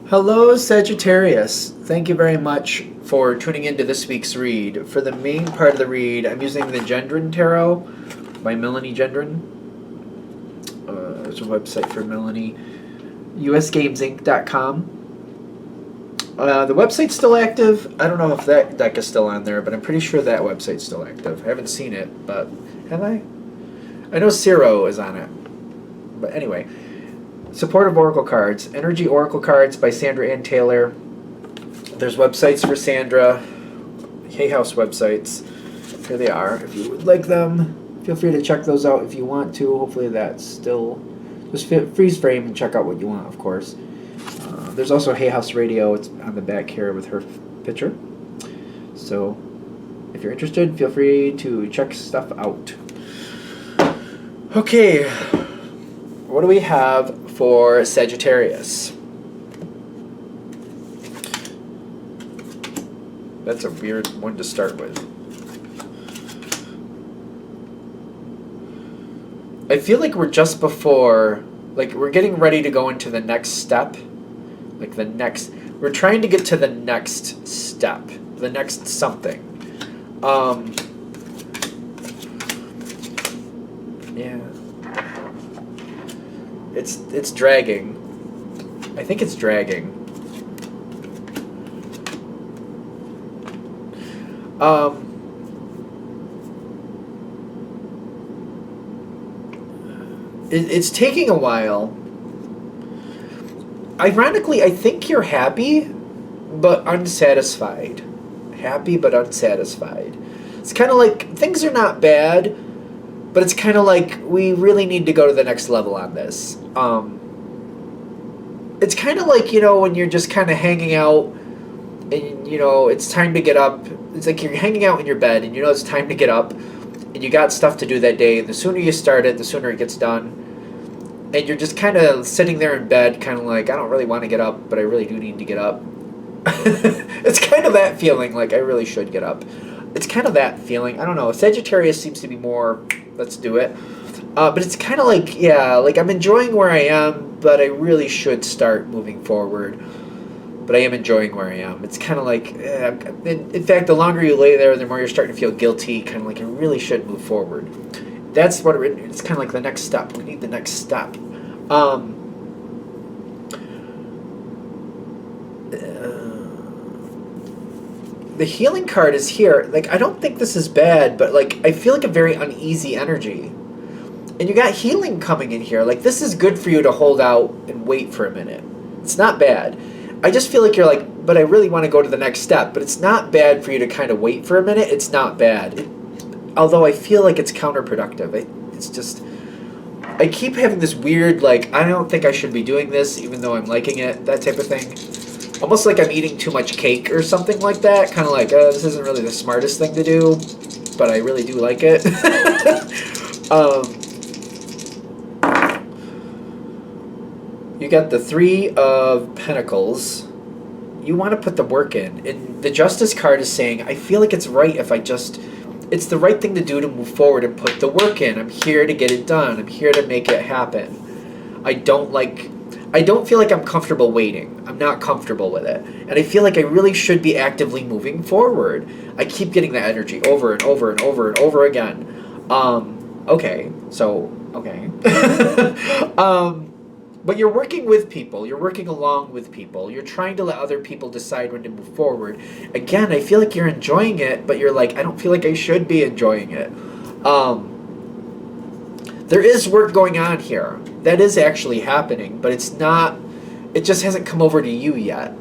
Hello, Sagittarius. Thank you very much for tuning into this week's read. For the main part of the read, I'm using the Gendron Tarot by Melanie Gendron. There's a website for Melanie, usgamesinc.com. The website's still active. I don't know if that deck is still on there, but I'm pretty sure that website's still active. I haven't seen it, but have I? I know Ciro is on it. But anyway, Supportive Oracle Cards. Energy Oracle Cards by Sandra Ann Taylor. There's websites for Sandra. Hay House websites. Here they are. If you would like them, feel free to check those out if you want to. Hopefully that's still... Just freeze frame and check out what you want, of course. There's also Hay House Radio. It's on the back here with her picture. So if you're interested, feel free to check stuff out. Okay. What do we have for Sagittarius? That's a weird one to start with. I feel like we're just before, like we're getting ready to go into the next step. Like the next, we're trying to get to the next step, the next something. Yeah. It's dragging. I think it's dragging. It's taking a while. Ironically, I think you're happy, but unsatisfied. Happy, but unsatisfied. It's kind of like, things are not bad, but it's kind of like, we really need to go to the next level on this. It's kind of like, when you're just kind of hanging out, and, it's time to get up. It's like you're hanging out in your bed, and it's time to get up, and you got stuff to do that day. The sooner you start it, the sooner it gets done. And you're just kind of sitting there in bed, kind of like, I don't really want to get up, but I really do need to get up. It's kind of that feeling, like I really should get up. It's kind of that feeling. I don't know. Sagittarius seems to be more, let's do it. But it's kind of like, yeah, like I'm enjoying where I am, but I really should start moving forward. But I am enjoying where I am. It's kind of like, in fact, the longer you lay there, the more you're starting to feel guilty, kind of like I really should move forward. That's what it's kind of like the next step. We need the next step. The healing card is here. Like, I don't think this is bad, but like I feel like a very uneasy energy. And you got healing coming in here. Like, this is good for you to hold out and wait for a minute. It's not bad. I just feel like you're like, but I really want to go to the next step. But it's not bad for you to kind of wait for a minute. It's not bad. Although I feel like it's counterproductive. It's just, I keep having this weird, like, I don't think I should be doing this, even though I'm liking it, that type of thing. Almost like I'm eating too much cake or something like that. Kind of like, this isn't really the smartest thing to do, but I really do like it. You got the Three of Pentacles. You want to put the work in. And the Justice card is saying, I feel like it's right if I just... It's the right thing to do to move forward and put the work in. I'm here to get it done. I'm here to make it happen. I don't feel like I'm comfortable waiting. I'm not comfortable with it. And I feel like I really should be actively moving forward. I keep getting that energy over and over and over and over again. Okay. But you're working with people. You're working along with people. You're trying to let other people decide when to move forward. Again, I feel like you're enjoying it, but you're like, I don't feel like I should be enjoying it. There is work going on here. That is actually happening, but it's not, it just hasn't come over to you yet.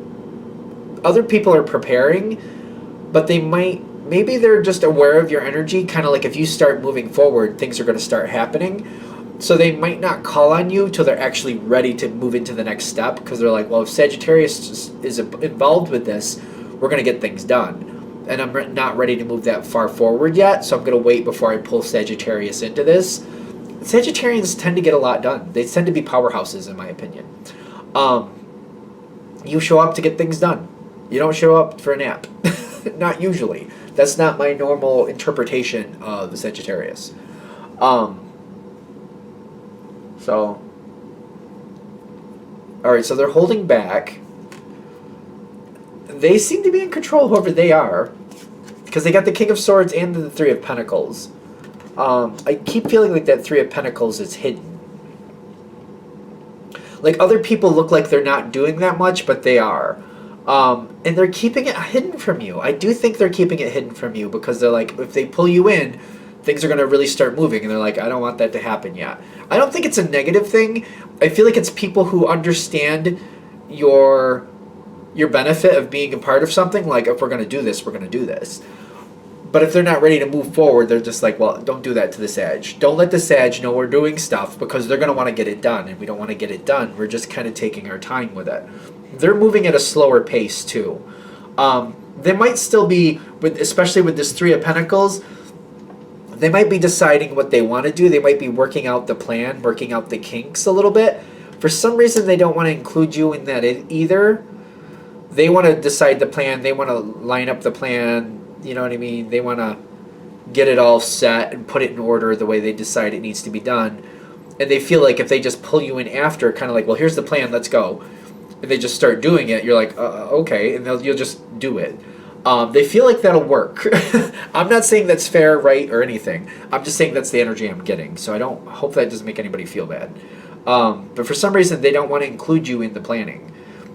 Other people are preparing, but maybe they're just aware of your energy, kind of like if you start moving forward, things are going to start happening. So they might not call on you till they're actually ready to move into the next step, because they're like, well, if Sagittarius is involved with this, we're going to get things done. And I'm not ready to move that far forward yet, so I'm going to wait before I pull Sagittarius into this. Sagittarians tend to get a lot done. They tend to be powerhouses, in my opinion. You show up to get things done. You don't show up for a nap. Not usually. That's not my normal interpretation of the Sagittarius. So, alright, so they're holding back. They seem to be in control, whoever they are, because they got the King of Swords and the Three of Pentacles. I keep feeling like that Three of Pentacles is hidden. Like, other people look like they're not doing that much, but they are. And they're keeping it hidden from you. I do think they're keeping it hidden from you because they're like, if they pull you in, things are going to really start moving. And they're like, I don't want that to happen yet. I don't think it's a negative thing. I feel like it's people who understand your benefit of being a part of something. Like, if we're going to do this, we're going to do this. But if they're not ready to move forward, they're just like, well, don't do that to the Sag. Don't let the Sag know we're doing stuff because they're going to want to get it done. And we don't want to get it done. We're just kind of taking our time with it. They're moving at a slower pace, too. They might still be, especially with this Three of Pentacles, they might be deciding what they want to do. They might be working out the plan, working out the kinks a little bit. For some reason, they don't want to include you in that either. They want to decide the plan. They want to line up the plan. You know what I mean? They want to get it all set and put it in order the way they decide it needs to be done. And they feel like if they just pull you in after, kind of like, well, here's the plan, let's go. And they just start doing it, you're like, okay, and you'll just do it. They feel like that'll work. I'm not saying that's fair, right, or anything. I'm just saying that's the energy I'm getting. So I don't hope that doesn't make anybody feel bad. But for some reason, they don't want to include you in the planning.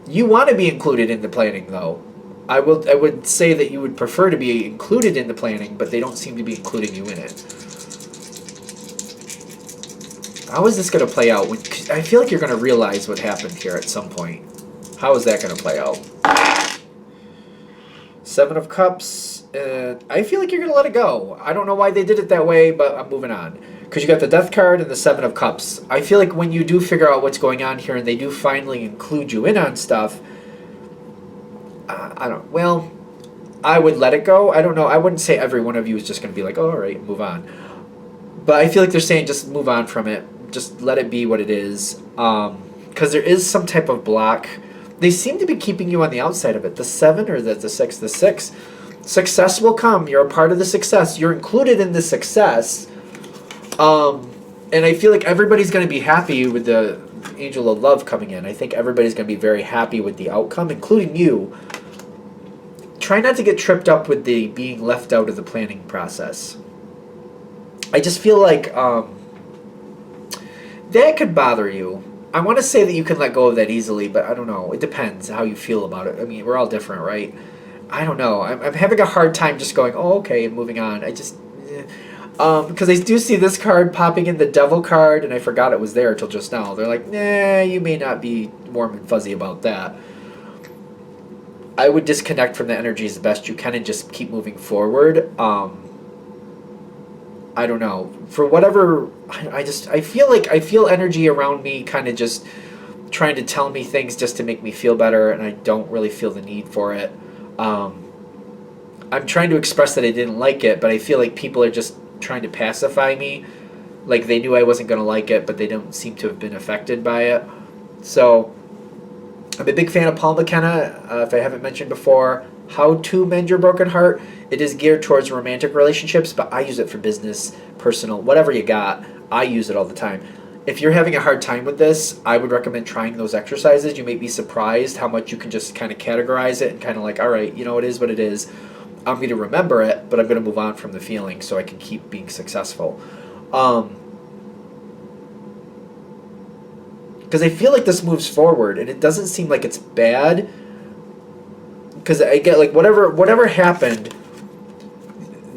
You want to be included in the planning, though. I would say that you would prefer to be included in the planning, but they don't seem to be including you in it. How is this going to play out? I feel like you're going to realize what happened here at some point. How is that going to play out? Seven of Cups. I feel like you're going to let it go. I don't know why they did it that way, but I'm moving on. Because you got the Death card and the Seven of Cups. I feel like when you do figure out what's going on here and they do finally include you in on stuff, I would let it go. I don't know. I wouldn't say every one of you is just going to be like, oh, all right, move on. But I feel like they're saying just move on from it. Just let it be what it is. Because there is some type of block. They seem to be keeping you on the outside of it. The 7 or the 6? The 6. Success will come. You're a part of the success. You're included in the success. And I feel like everybody's going to be happy with the Angel of Love coming in. I think everybody's going to be very happy with the outcome, including you. Try not to get tripped up with the being left out of the planning process. I just feel like that could bother you. I want to say that you can let go of that easily, but I don't know. It depends how you feel about it. I mean, we're all different, right? I don't know. I'm having a hard time just going, oh, okay, and moving on. Because I do see this card popping in, the Devil card, and I forgot it was there until just now. They're like, nah, you may not be warm and fuzzy about that. I would disconnect from the energies the best you can and just keep moving forward. I don't know. For whatever, I feel energy around me kind of just trying to tell me things just to make me feel better, and I don't really feel the need for it. I'm trying to express that I didn't like it, but I feel like people are just trying to pacify me. Like they knew I wasn't going to like it, but they don't seem to have been affected by it. So I'm a big fan of Paul McKenna. If I haven't mentioned before, How to Mend Your Broken Heart. It is geared towards romantic relationships, but I use it for business, personal, whatever you got. I use it all the time. If you're having a hard time with this, I would recommend trying those exercises. You may be surprised how much you can just kind of categorize it and kind of like, all right, it is what it is. I'm going to remember it, but I'm going to move on from the feeling so I can keep being successful. Because I feel like this moves forward, and it doesn't seem like it's bad. Because I get like whatever happened,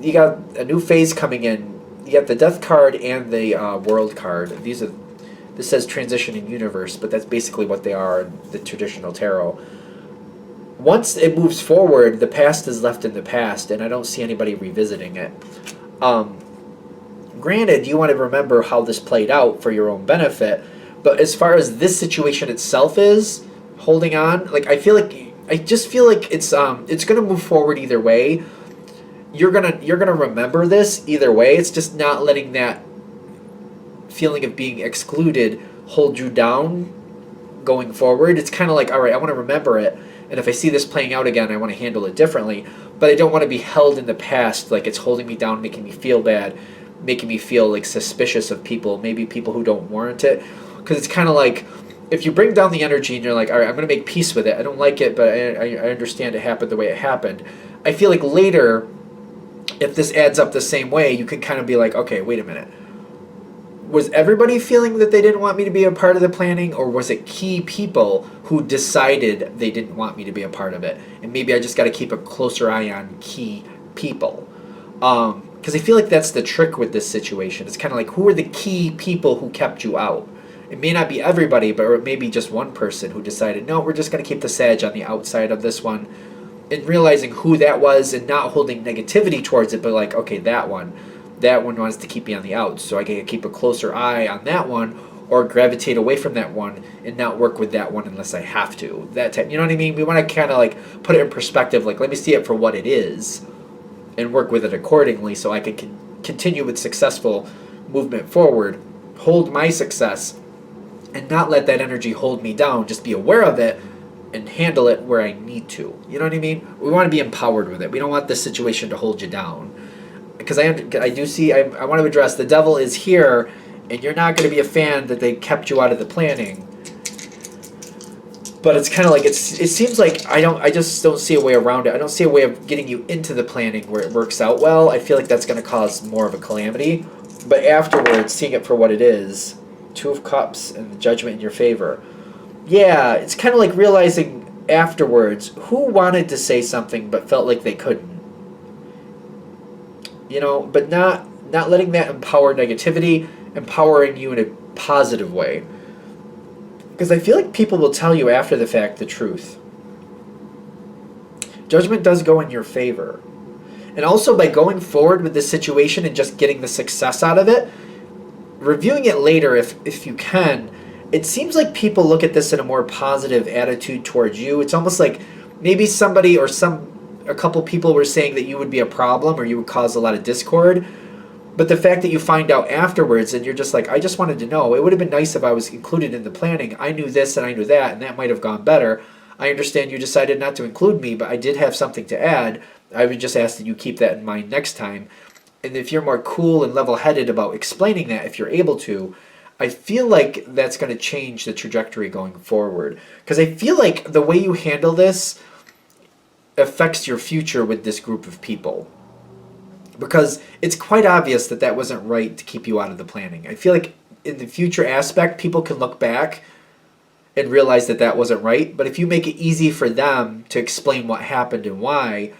you got a new phase coming in. You got the Death card and the World card. This says Transition in Universe, but that's basically what they are in the traditional tarot. Once it moves forward, the past is left in the past, and I don't see anybody revisiting it. Granted, you want to remember how this played out for your own benefit, but as far as this situation itself is, holding on, like I just feel like it's gonna move forward either way. You're gonna remember this either way. It's just not letting that feeling of being excluded hold you down going forward. It's kind of like, all right, I want to remember it, and if I see this playing out again, I want to handle it differently. But I don't want to be held in the past, like it's holding me down, making me feel bad, making me feel like suspicious of people, maybe people who don't warrant it. Because it's kind of like, if you bring down the energy and you're like, all right, I'm going to make peace with it. I don't like it, but I understand it happened the way it happened. I feel like later, if this adds up the same way, you can kind of be like, okay, wait a minute. Was everybody feeling that they didn't want me to be a part of the planning, or was it key people who decided they didn't want me to be a part of it? And maybe I just got to keep a closer eye on key people. Because I feel like that's the trick with this situation. It's kind of like, who are the key people who kept you out? It may not be everybody, but it may be just one person who decided, no, we're just going to keep the Sag on the outside of this one. And realizing who that was and not holding negativity towards it, but like, okay, that one wants to keep me on the outs, so I can keep a closer eye on that one, or gravitate away from that one and not work with that one unless I have to. That type, you know what I mean? We want to kind of like put it in perspective, like, let me see it for what it is and work with it accordingly, so I can continue with successful movement forward, hold my success, and not let that energy hold me down. Just be aware of it and handle it where I need to. You know what I mean? We want to be empowered with it. We don't want this situation to hold you down. Because I do see, I want to address, the devil is here, and you're not going to be a fan that they kept you out of the planning. But it's kind of like, it seems like I just don't see a way around it. I don't see a way of getting you into the planning where it works out well. I feel like that's going to cause more of a calamity. But afterwards, seeing it for what it is, Two of Cups and the Judgment in your favor. Yeah, it's kind of like realizing afterwards who wanted to say something but felt like they couldn't. You know, but not letting that empower negativity, empowering you in a positive way. Because I feel like people will tell you after the fact the truth. Judgment does go in your favor. And also by going forward with this situation and just getting the success out of it, reviewing it later if you can, it seems like people look at this in a more positive attitude towards you. It's almost like maybe somebody or a couple people were saying that you would be a problem or you would cause a lot of discord. But the fact that you find out afterwards and you're just like, I just wanted to know. It would have been nice if I was included in the planning. I knew this and I knew that, and that might have gone better. I understand you decided not to include me, but I did have something to add. I would just ask that you keep that in mind next time. And if you're more cool and level-headed about explaining that, if you're able to, I feel like that's going to change the trajectory going forward. Because I feel like the way you handle this affects your future with this group of people. Because it's quite obvious that that wasn't right to keep you out of the planning. I feel like in the future aspect, people can look back and realize that that wasn't right. But if you make it easy for them to explain what happened and why,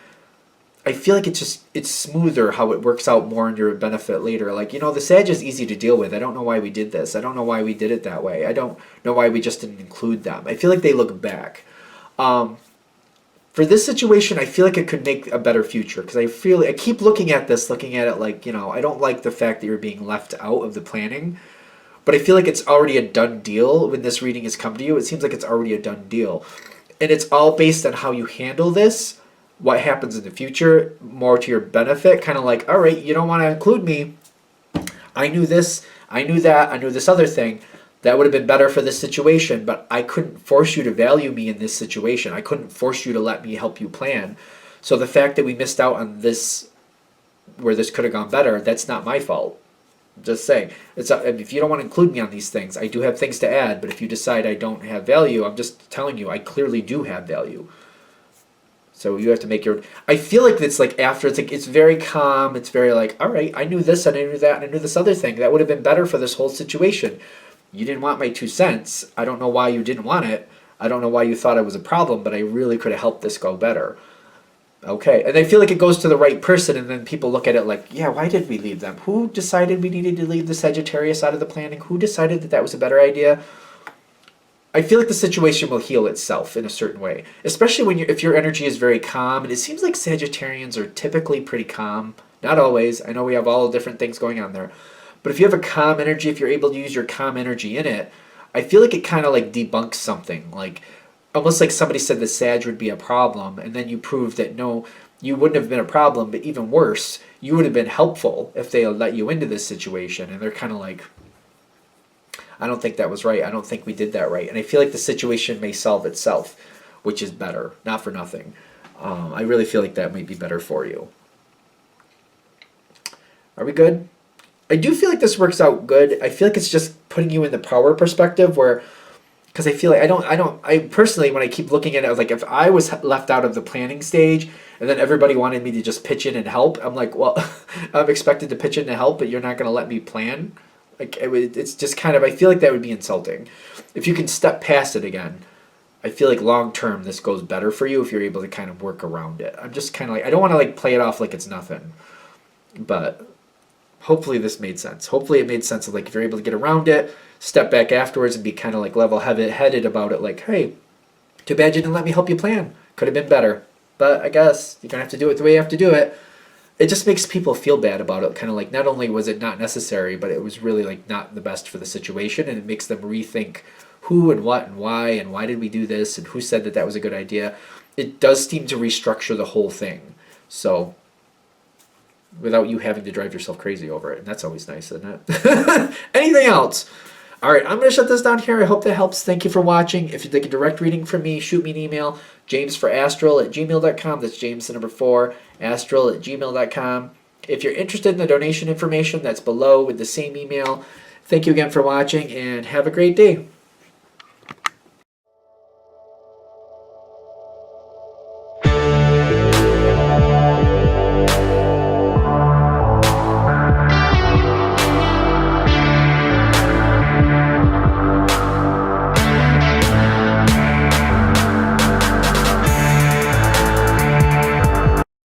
I feel like it's smoother how it works out more in your benefit later. Like, you know, the Sag is easy to deal with. I don't know why we did this. I don't know why we did it that way. I don't know why we just didn't include them. I feel like they look back. For this situation, I feel like it could make a better future, because I keep looking at it like, you know, I don't like the fact that you're being left out of the planning, but I feel like it's already a done deal when this reading has come to you. It seems like it's already a done deal. And it's all based on how you handle this, what happens in the future, more to your benefit, kind of like, all right, you don't want to include me. I knew this, I knew that, I knew this other thing. That would have been better for this situation, but I couldn't force you to value me in this situation. I couldn't force you to let me help you plan. So the fact that we missed out on this, where this could have gone better, that's not my fault. Just saying. If you don't want to include me on these things, I do have things to add, but if you decide I don't have value, I'm just telling you, I clearly do have value. So you have to make your... I feel like it's like after, it's very calm, it's very like, all right, I knew this and I knew that and I knew this other thing. That would have been better for this whole situation. You didn't want my 2 cents. I don't know why you didn't want it. I don't know why you thought it was a problem, but I really could have helped this go better. Okay, and I feel like it goes to the right person, and then people look at it like, yeah, why did we leave them? Who decided we needed to leave the Sagittarius out of the planning? Who decided that that was a better idea? I feel like the situation will heal itself in a certain way, especially when if your energy is very calm, and it seems like Sagittarians are typically pretty calm. Not always. I know we have all different things going on there. But if you have a calm energy, if you're able to use your calm energy in it, I feel like it kind of like debunks something. Like, almost like somebody said the Sag would be a problem, and then you proved that no, you wouldn't have been a problem, but even worse, you would have been helpful if they had let you into this situation. And they're kind of like, I don't think that was right. I don't think we did that right. And I feel like the situation may solve itself, which is better. Not for nothing. I really feel like that might be better for you. Are we good? I do feel like this works out good. I feel like it's just putting you in the power perspective where because I feel like I personally, when I keep looking at it, I was like, if I was left out of the planning stage and then everybody wanted me to just pitch in and help, I'm like, well, I'm expected to pitch in to help, but you're not going to let me plan. Like, it's just kind of, I feel like that would be insulting. If you can step past it again, I feel like long term this goes better for you if you're able to kind of work around it. I'm just kind of like, I don't want to like play it off like it's nothing, but hopefully this made sense. Hopefully it made sense of like if you're able to get around it, step back afterwards and be kind of like level headed about it. Like, hey, too bad you didn't let me help you plan. Could have been better, but I guess you're gonna have to do it the way you have to do it. It just makes people feel bad about it. Kind of like not only was it not necessary, but it was really like not the best for the situation, and it makes them rethink who and what and why did we do this and who said that that was a good idea. It does seem to restructure the whole thing. So without you having to drive yourself crazy over it. And that's always nice, isn't it? Anything else? All right, I'm going to shut this down here. I hope that helps. Thank you for watching. If you'd like a direct reading from me, shoot me an email, jamesforastral@gmail.com. That's James, the number 4, astral@gmail.com. If you're interested in the donation information, that's below with the same email. Thank you again for watching, and have a great day.